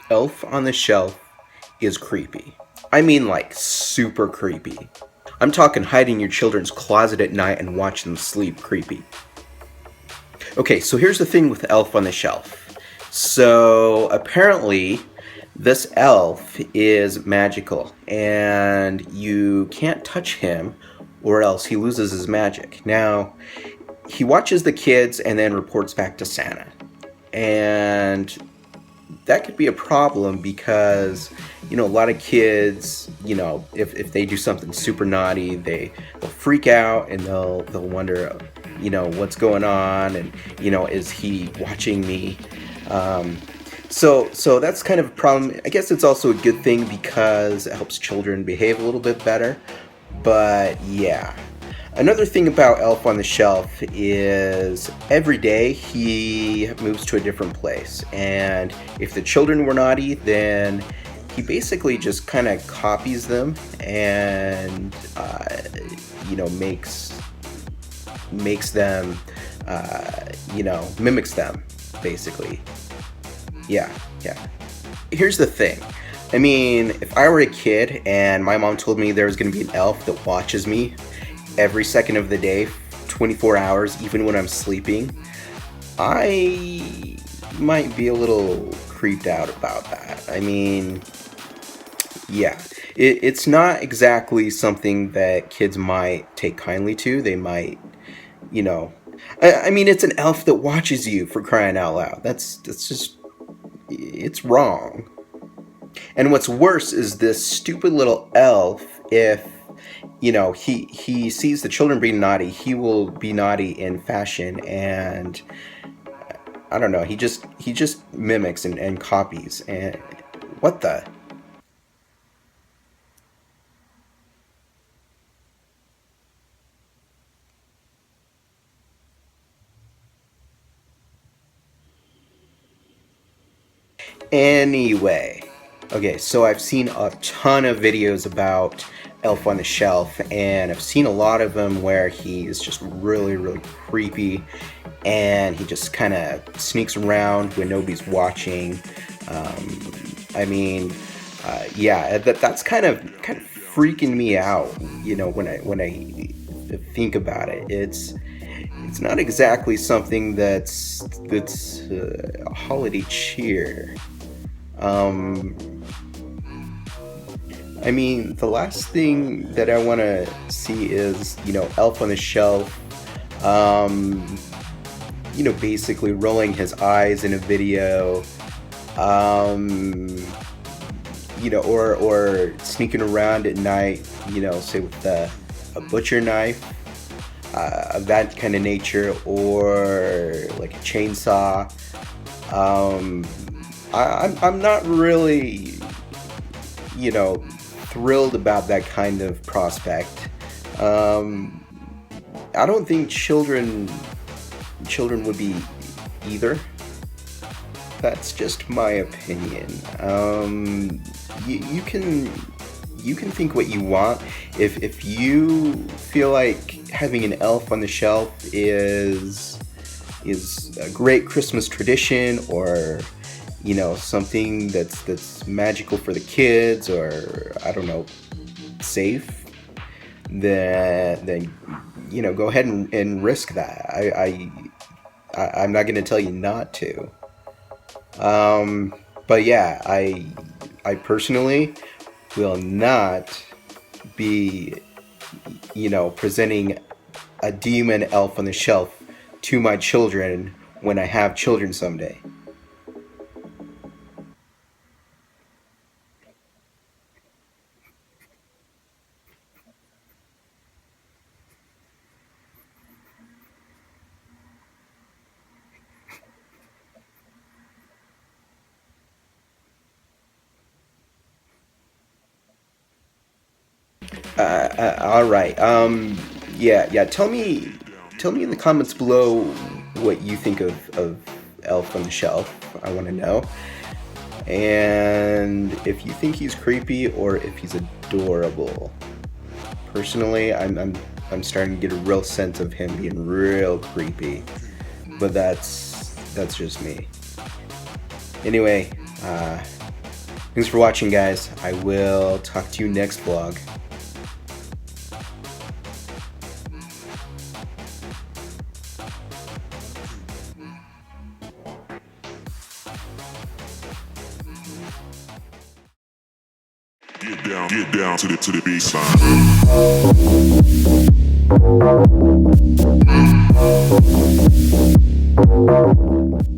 Elf on the Shelf is creepy. I mean, like, super creepy. I'm talking hiding in your children's closet at night and watching them sleep creepy. Okay, so here's the thing with Elf on the Shelf. So apparently, this elf is magical, and you can't touch him or else he loses his magic. Now, he watches the kids and then reports back to Santa. And that could be a problem because, a lot of kids, if they do something super naughty, they'll freak out and they'll wonder, what's going on, and is he watching me? So that's kind of a problem. I guess it's also a good thing because it helps children behave a little bit better. But yeah. Another thing about Elf on the Shelf is every day he moves to a different place. And if the children were naughty, then he basically just kind of copies them and, makes them, mimics them, basically. Yeah. Here's the thing. I mean, if I were a kid and my mom told me there was going to be an elf that watches me every second of the day, 24 hours, even when I'm sleeping, I might be a little creeped out about that. I mean, yeah, it's not exactly something that kids might take kindly to. They might, I mean, it's an elf that watches you, for crying out loud. That's just, it's wrong. And what's worse is this stupid little elf, if he sees the children being naughty, he will be naughty in fashion, and I don't know, he just mimics and copies, and what the. Anyway, okay, so I've seen a ton of videos about Elf on the Shelf, and I've seen a lot of them where he is just really, really creepy, and he just kind of sneaks around when nobody's watching. I mean, yeah, that's kind of freaking me out. When I think about it, it's not exactly something that's a holiday cheer. Um, I mean, the last thing that I want to see is, Elf on the Shelf, basically rolling his eyes in a video, or sneaking around at night, say with a butcher knife, of that kind of nature, or like a chainsaw. I'm not really, thrilled about that kind of prospect. I don't think children would be either. That's just my opinion. You can think what you want. If you feel like having an elf on the shelf is a great Christmas tradition, or something that's magical for the kids, or I don't know, safe, then go ahead and risk that. I'm not going to tell you not to. But yeah, I personally will not be presenting a demon elf on the shelf to my children when I have children someday. All right. Yeah. Tell me in the comments below what you think of Elf on the Shelf. I want to know. And if you think he's creepy or if he's adorable. Personally, I'm starting to get a real sense of him being real creepy. But that's just me. Anyway, Thanks for watching, guys. I will talk to you next vlog. Get down to the baseline.